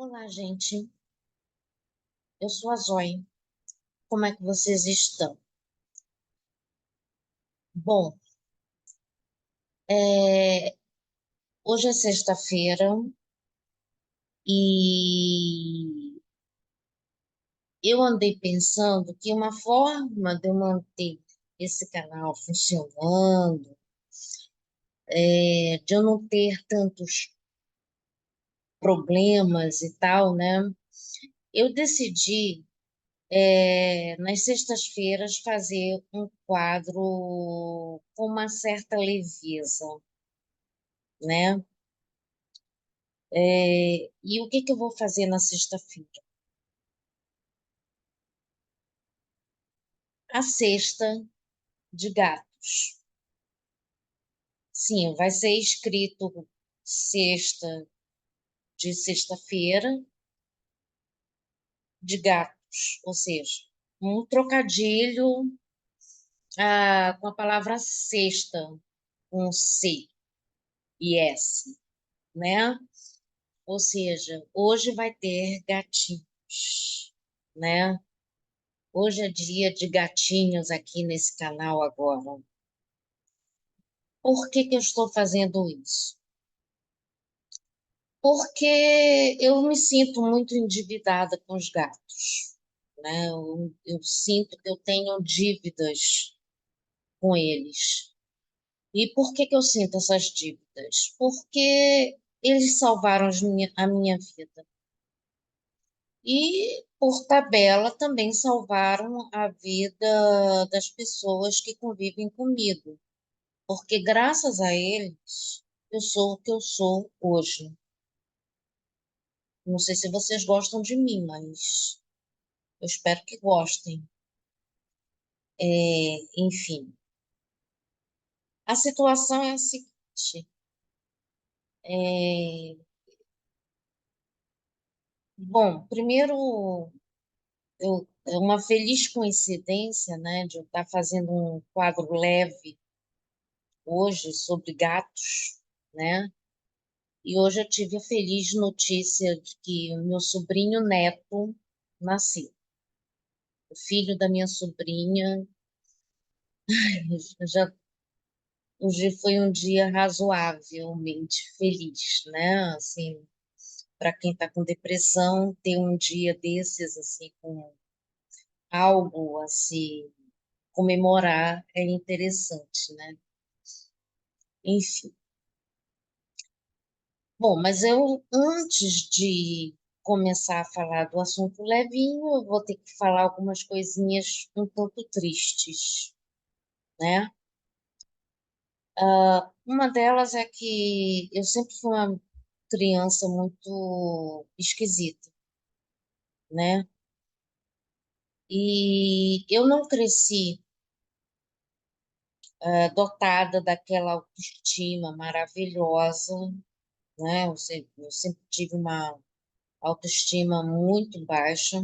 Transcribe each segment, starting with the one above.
Olá, gente. Eu sou a Zoe. Como é que vocês estão? Bom, é, hoje é sexta-feira e eu andei pensando que uma forma de eu manter esse canal funcionando, de eu não ter tantos problemas e tal, né? Eu decidi, nas sextas-feiras, fazer um quadro com uma certa leveza, né? E o que que eu vou fazer na sexta-feira? A cesta de gatos. Sim, vai ser escrito cesta de sexta-feira de gatos, ou seja, um trocadilho com a palavra sexta, com C e S, né? Ou seja, hoje vai ter gatinhos, né? Hoje é dia de gatinhos aqui nesse canal agora. Por que que eu estou fazendo isso? Porque eu me sinto muito endividada com os gatos, né? Eu sinto que eu tenho dívidas com eles. E por que que eu sinto essas dívidas? Porque eles salvaram a minha vida. E, por tabela, também salvaram a vida das pessoas que convivem comigo. Porque, graças a eles, eu sou o que eu sou hoje. Não sei se vocês gostam de mim, mas eu espero que gostem. Enfim, a situação é a seguinte. é, Bom, primeiro, é uma feliz coincidência, né, de eu estar fazendo um quadro leve hoje sobre gatos, né? E hoje eu tive a feliz notícia de que o meu sobrinho neto nasceu. O filho da minha sobrinha já hoje foi um dia razoavelmente feliz, né? Assim, para quem está com depressão, ter um dia desses, assim, com algo a se comemorar é interessante, né? Enfim. Bom, mas eu, antes de começar a falar do assunto levinho, eu vou ter que falar algumas coisinhas um pouco tristes, né? Uma delas é que eu sempre fui uma criança muito esquisita, né? E eu não cresci dotada daquela autoestima maravilhosa, né? Eu sempre tive uma autoestima muito baixa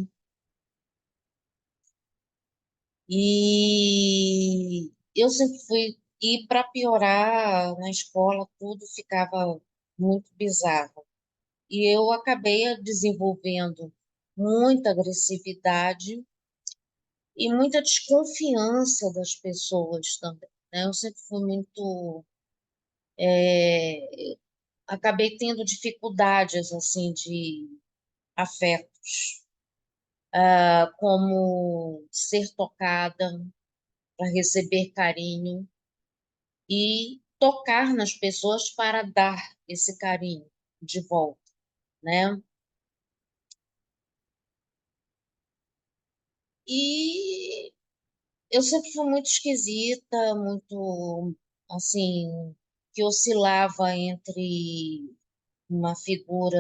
e eu sempre fui e para piorar na escola tudo ficava muito bizarro e eu acabei desenvolvendo muita agressividade e muita desconfiança das pessoas também, né? Eu sempre fui muito acabei tendo dificuldades assim de afetos, como ser tocada para receber carinho e tocar nas pessoas para dar esse carinho de volta, né? E eu sempre fui muito esquisita, muito assim, que oscilava entre uma figura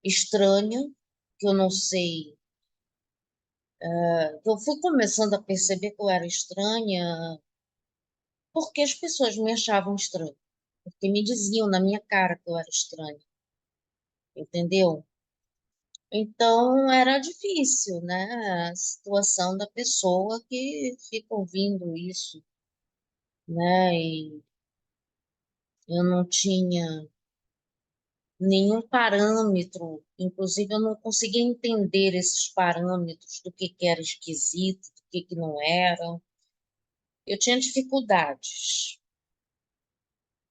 estranha, que eu não sei. Eu fui começando a perceber que eu era estranha porque as pessoas me achavam estranha, porque me diziam na minha cara que eu era estranha, entendeu? Então era difícil, né? A situação da pessoa que fica ouvindo isso, né? E eu não tinha nenhum parâmetro, inclusive eu não conseguia entender esses parâmetros do que era esquisito, do que não era. Eu tinha dificuldades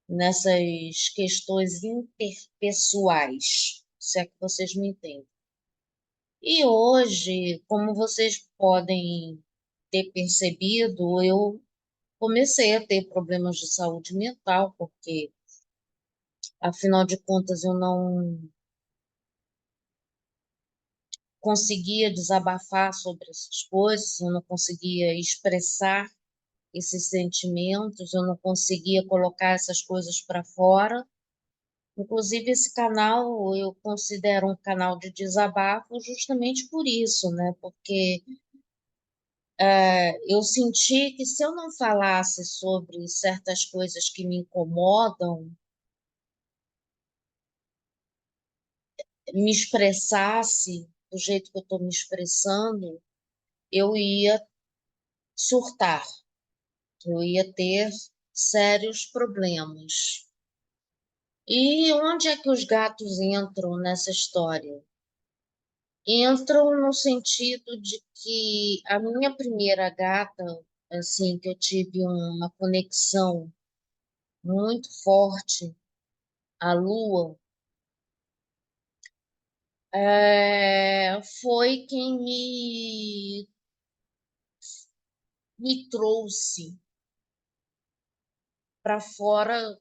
nessas questões interpessoais, se é que vocês me entendem. E hoje, como vocês podem ter percebido, eu comecei a ter problemas de saúde mental, porque, afinal de contas, eu não conseguia desabafar sobre essas coisas, eu não conseguia expressar esses sentimentos, eu não conseguia colocar essas coisas para fora. Inclusive, esse canal eu considero um canal de desabafo justamente por isso, né? Porque eu senti que se eu não falasse sobre certas coisas que me incomodam, me expressasse do jeito que eu estou me expressando, eu ia surtar, eu ia ter sérios problemas. E onde é que os gatos entram nessa história? Entram no sentido de que a minha primeira gata, assim, que eu tive uma conexão muito forte, a Lua, foi quem me trouxe para fora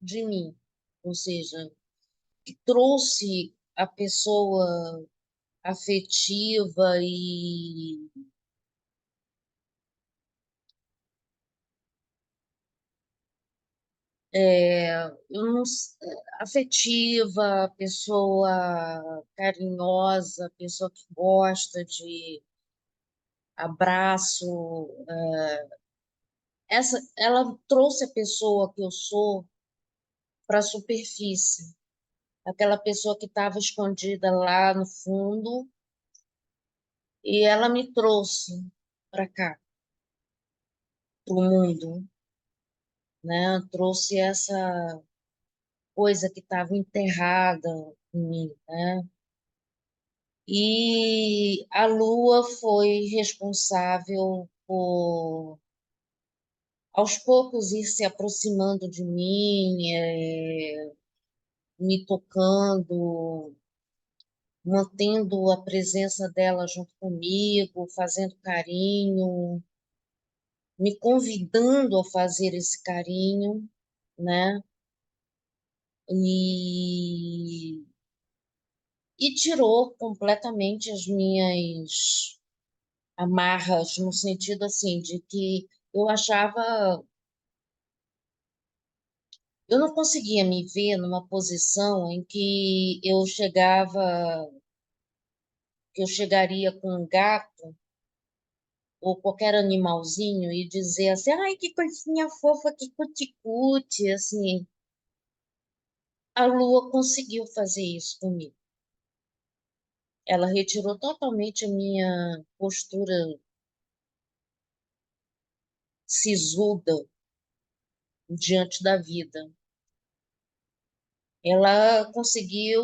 de mim, ou seja, que trouxe a pessoa afetiva e eu não, afetiva, pessoa carinhosa, pessoa que gosta de abraço. Ela trouxe a pessoa que eu sou para a superfície, aquela pessoa que estava escondida lá no fundo, e ela me trouxe para cá, para o mundo, né? Trouxe essa coisa que estava enterrada em mim, né? E a Lua foi responsável por, aos poucos, ir se aproximando de mim, me tocando, mantendo a presença dela junto comigo, fazendo carinho, me convidando a fazer esse carinho, né? E, e tirou completamente as minhas amarras, no sentido assim, de que eu achava, eu não conseguia me ver numa posição em que eu chegaria com um gato ou qualquer animalzinho e dizer assim, ai, que coisinha fofa, que cuticute, assim. A Lua conseguiu fazer isso comigo. Ela retirou totalmente a minha postura sisuda diante da vida. Ela conseguiu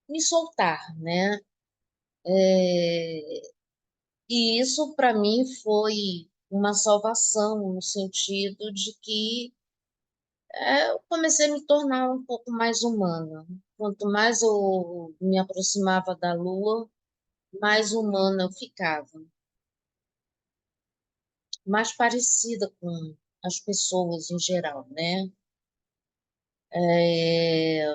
me soltar, né? É, E isso, para mim, foi uma salvação, no sentido de que eu comecei a me tornar um pouco mais humana. Quanto mais eu me aproximava da Lua, mais humana eu ficava, mais parecida com as pessoas em geral, né? É,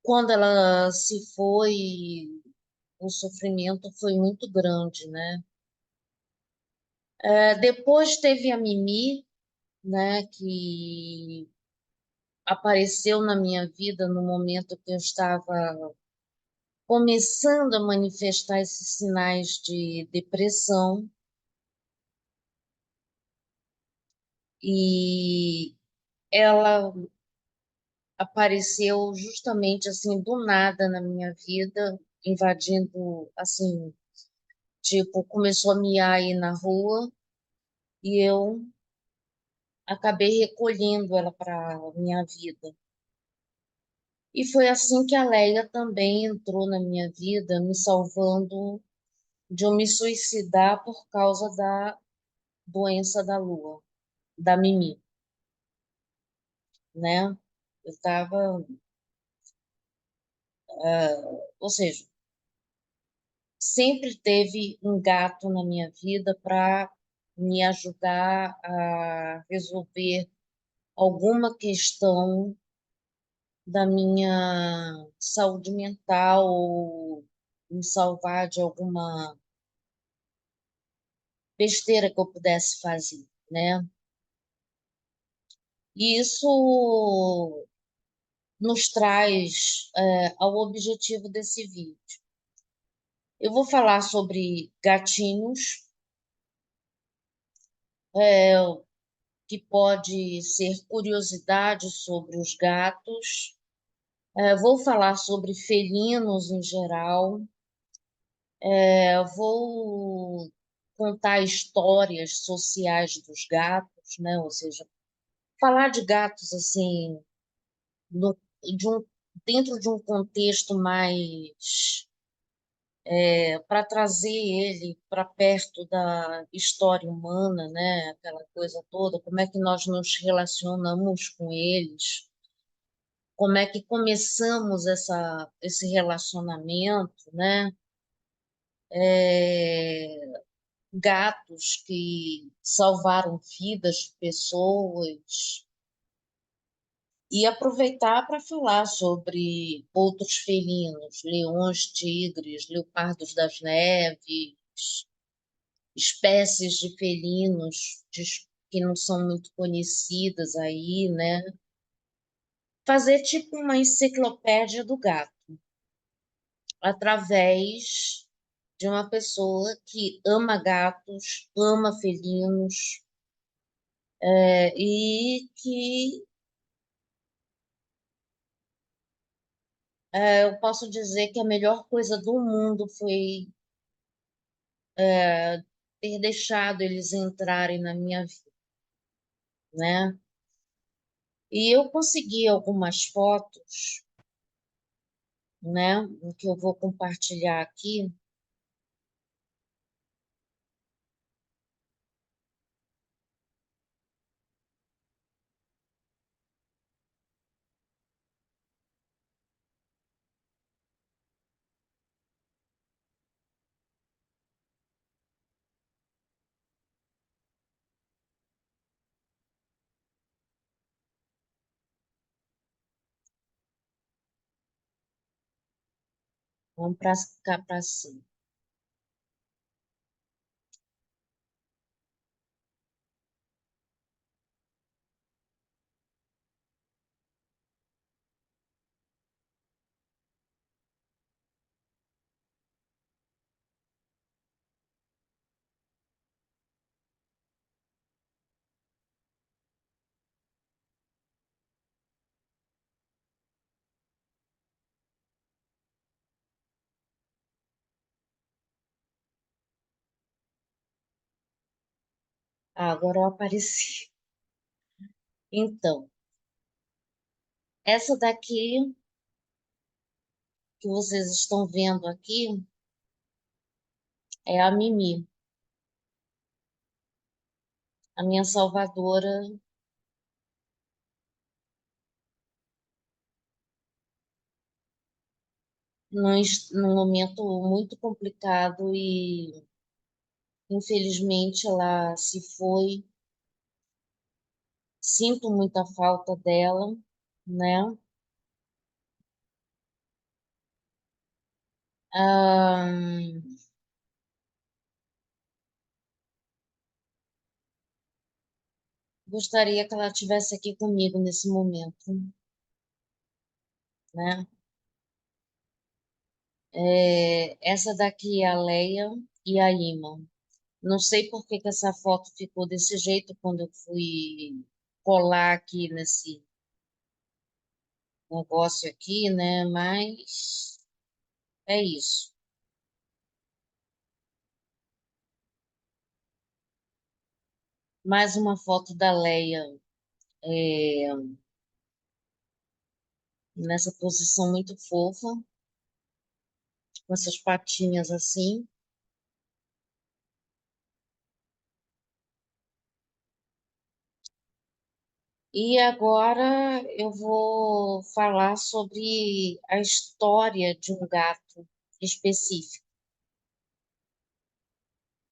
Quando ela se foi, o sofrimento foi muito grande, né? Depois teve a Mimi, né, que apareceu na minha vida no momento que eu estava começando a manifestar esses sinais de depressão e ela apareceu justamente assim do nada na minha vida, invadindo assim, tipo, começou a miar aí na rua e eu acabei recolhendo ela para minha vida. E foi assim que a Leia também entrou na minha vida, me salvando de eu me suicidar por causa da doença da lua, da Mimi, né? Eu estava, ou seja, sempre teve um gato na minha vida para me ajudar a resolver alguma questão da minha saúde mental ou me salvar de alguma besteira que eu pudesse fazer, né? E isso nos traz ao objetivo desse vídeo. Eu vou falar sobre gatinhos, que pode ser curiosidade sobre os gatos. Vou falar sobre felinos em geral. Vou contar histórias sociais dos gatos, né? Ou seja, falar de gatos assim, no, de um, dentro de um contexto mais para trazer ele para perto da história humana, né? Aquela coisa toda, como é que nós nos relacionamos com eles, como é que começamos esse relacionamento, né? Gatos que salvaram vidas de pessoas, e aproveitar para falar sobre outros felinos, leões, tigres, leopardos das neves, espécies de felinos que não são muito conhecidas aí, né? Fazer tipo uma enciclopédia do gato, através de uma pessoa que ama gatos, ama felinos, e que eu posso dizer que a melhor coisa do mundo foi ter deixado eles entrarem na minha vida, né? E eu consegui algumas fotos, né, que eu vou compartilhar aqui. Vamos para cá para cima. Ah, agora eu apareci. Então, essa daqui que vocês estão vendo aqui é a Mimi, a minha salvadora num momento muito complicado e infelizmente ela se foi. Sinto muita falta dela, né? Ah, gostaria que ela estivesse aqui comigo nesse momento, né? Essa daqui é a Leia e a Ima. Não sei por que que essa foto ficou desse jeito quando eu fui colar aqui nesse negócio aqui, né? Mas é isso. Mais uma foto da Leia, é, nessa posição muito fofa, com essas patinhas assim. E agora eu vou falar sobre a história de um gato específico,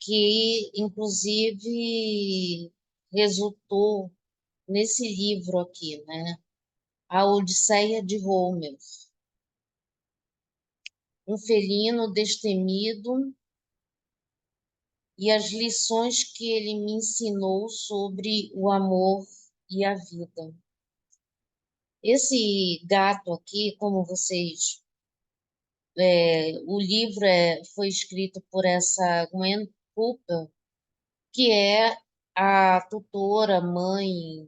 que inclusive resultou nesse livro aqui, né? A Odisseia de Homer, um felino destemido e as lições que ele me ensinou sobre o amor e a vida. Esse gato aqui, como vocês, o livro foi escrito por essa Gwen Cooper, que é a tutora, mãe,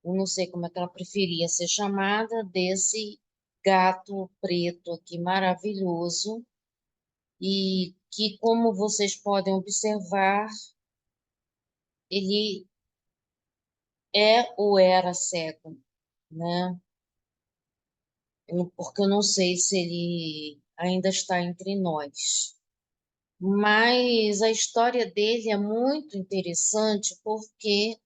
eu não sei como é que ela preferia ser chamada, desse gato preto aqui maravilhoso, e que, como vocês podem observar, ele é ou era cego, né? Porque eu não sei se ele ainda está entre nós. Mas a história dele é muito interessante porque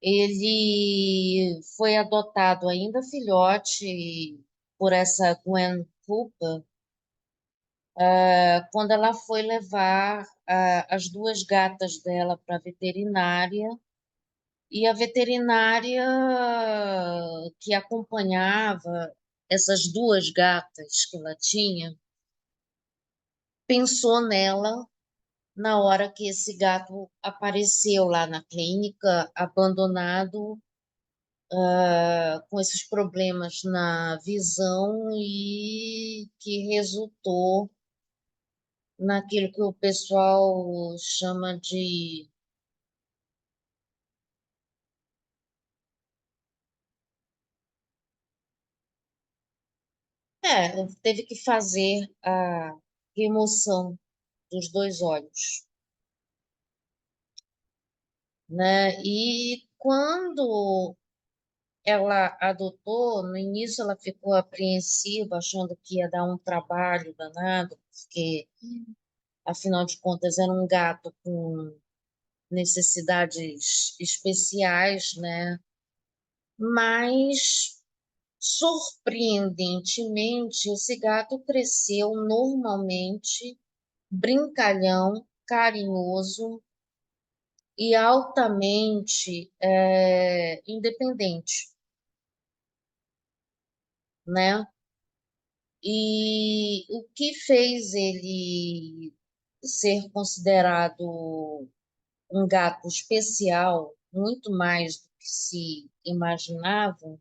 ele foi adotado ainda filhote por essa Gwen Cooper, quando ela foi levar as duas gatas dela para a veterinária, e a veterinária que acompanhava essas duas gatas que ela tinha pensou nela na hora que esse gato apareceu lá na clínica, abandonado, com esses problemas na visão e que resultou naquilo que o pessoal chama de. Teve que fazer a remoção dos dois olhos, né? E quando ela adotou, no início ela ficou apreensiva, achando que ia dar um trabalho danado, porque, afinal de contas, era um gato com necessidades especiais, né? Mas, surpreendentemente, esse gato cresceu normalmente, brincalhão, carinhoso e altamente independente, né? E o que fez ele ser considerado um gato especial, muito mais do que se imaginava,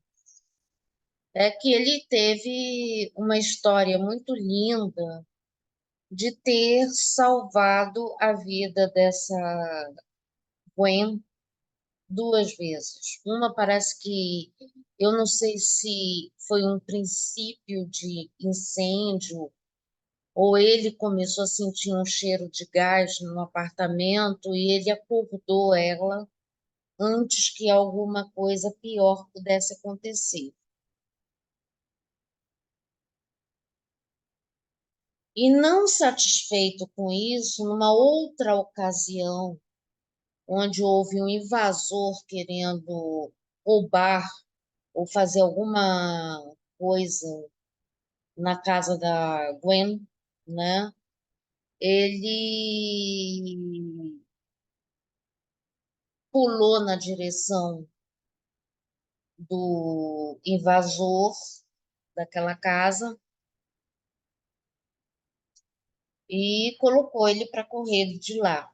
é que ele teve uma história muito linda de ter salvado a vida dessa Gwen duas vezes. Uma parece que, eu não sei se foi um princípio de incêndio ou ele começou a sentir um cheiro de gás no apartamento e ele acordou ela antes que alguma coisa pior pudesse acontecer. E não satisfeito com isso, numa outra ocasião, onde houve um invasor querendo roubar ou fazer alguma coisa na casa da Gwen, né? Ele pulou na direção do invasor daquela casa e colocou ele para correr de lá.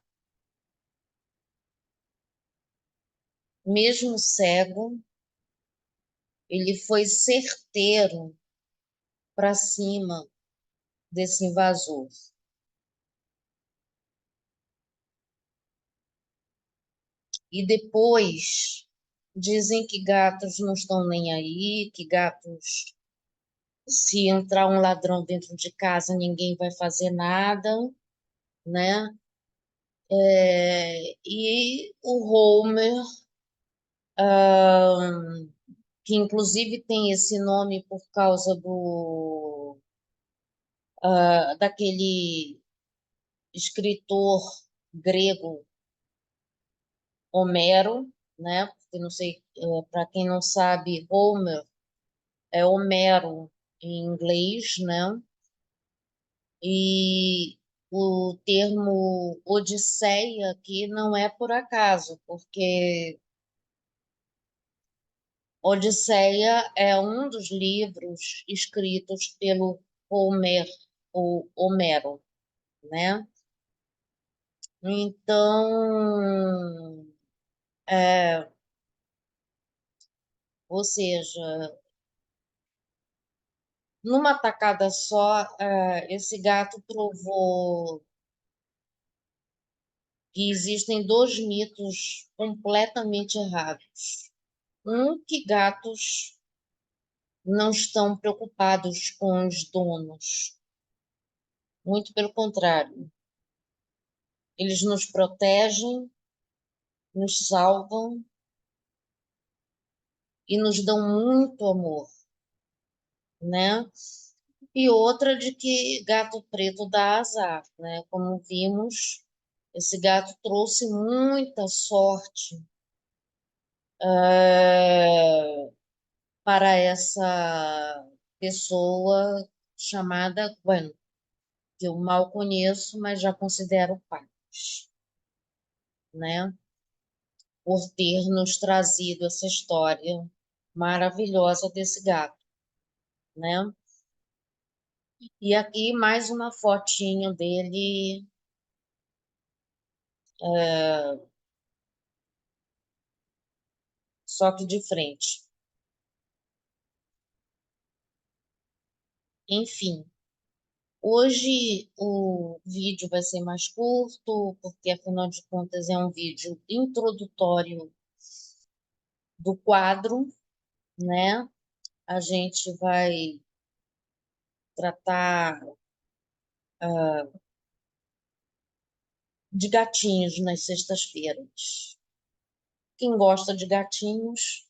Mesmo cego, ele foi certeiro para cima desse invasor. E depois dizem que gatos não estão nem aí, que gatos, se entrar um ladrão dentro de casa, ninguém vai fazer nada, né? E o Homer, ah, que inclusive tem esse nome por causa daquele escritor grego Homero, né? Porque não sei, para quem não sabe, Homer é Homero em inglês, né? E o termo Odisseia aqui não é por acaso, porque Odisseia é um dos livros escritos pelo Homer, ou Homero, né? Então, é, ou seja, numa tacada só, esse gato provou que existem dois mitos completamente errados. Um, que gatos não estão preocupados com os donos. Muito pelo contrário. Eles nos protegem, nos salvam e nos dão muito amor, né? E outra de que gato preto dá azar, né? Como vimos, esse gato trouxe muita sorte para essa pessoa chamada Gwen, que eu mal conheço, mas já considero paz, né? Por ter nos trazido essa história maravilhosa desse gato, né? E aqui mais uma fotinho dele, só que de frente. Enfim, hoje o vídeo vai ser mais curto, porque afinal de contas é um vídeo introdutório do quadro, né? A gente vai tratar de gatinhos nas sextas-feiras. Quem gosta de gatinhos,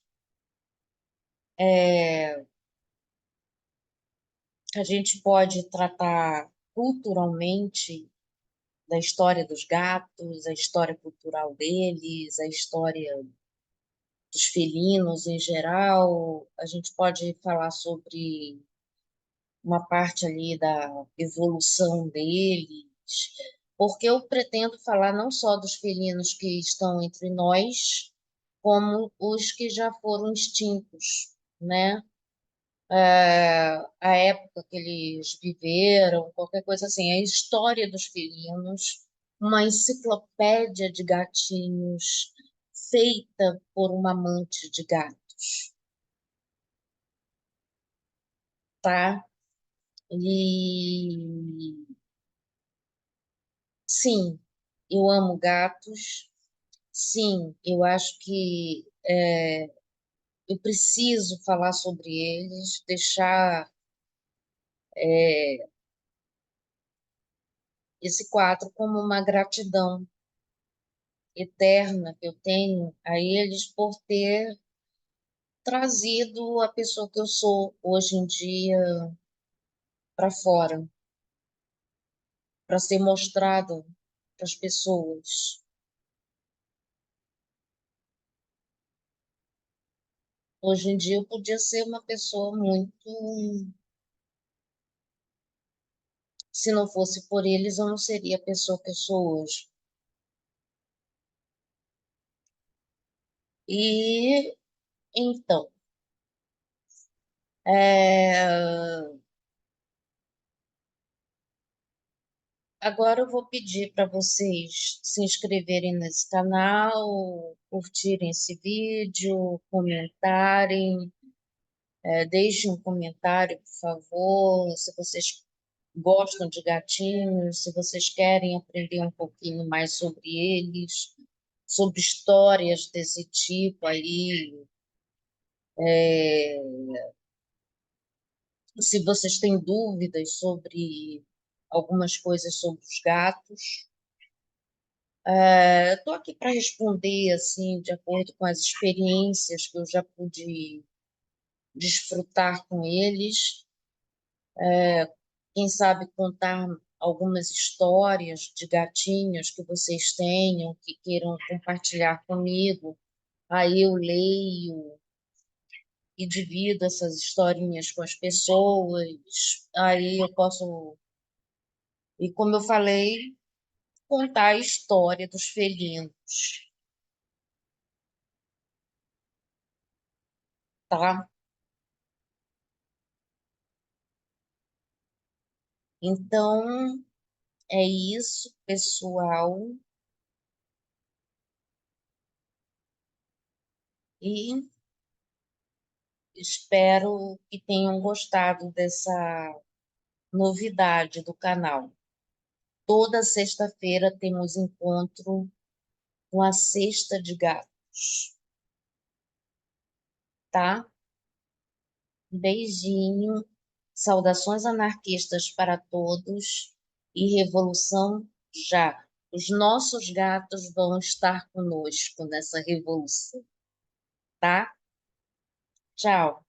a gente pode tratar culturalmente da história dos gatos, a história cultural deles, a história dos felinos em geral. A gente pode falar sobre uma parte ali da evolução deles, porque eu pretendo falar não só dos felinos que estão entre nós, como os que já foram extintos, né? A época que eles viveram, qualquer coisa assim, a história dos felinos, uma enciclopédia de gatinhos feita por uma amante de gatos, tá? E sim, eu amo gatos. Sim, eu acho que eu preciso falar sobre eles, deixar esse quadro como uma gratidão eterna que eu tenho a eles por ter trazido a pessoa que eu sou hoje em dia para fora, para ser mostrada para as pessoas. Hoje em dia eu podia ser uma pessoa muito. Se não fosse por eles, eu não seria a pessoa que eu sou hoje. E então, é, agora eu vou pedir para vocês se inscreverem nesse canal, curtirem esse vídeo, comentarem. Deixe um comentário, por favor, se vocês gostam de gatinhos, se vocês querem aprender um pouquinho mais sobre eles, sobre histórias desse tipo aí, se vocês têm dúvidas sobre algumas coisas sobre os gatos, Estou aqui para responder, assim, de acordo com as experiências que eu já pude desfrutar com eles. Quem sabe contar algumas histórias de gatinhos que vocês tenham, que queiram compartilhar comigo. Aí eu leio e divido essas historinhas com as pessoas. Aí eu posso, e como eu falei, contar a história dos felinos, tá? Então, é isso, pessoal, e espero que tenham gostado dessa novidade do canal. Toda sexta-feira temos encontro com a Cesta de Gatos, tá? Um beijinho, saudações anarquistas para todos e revolução já. Os nossos gatos vão estar conosco nessa revolução, tá? Tchau.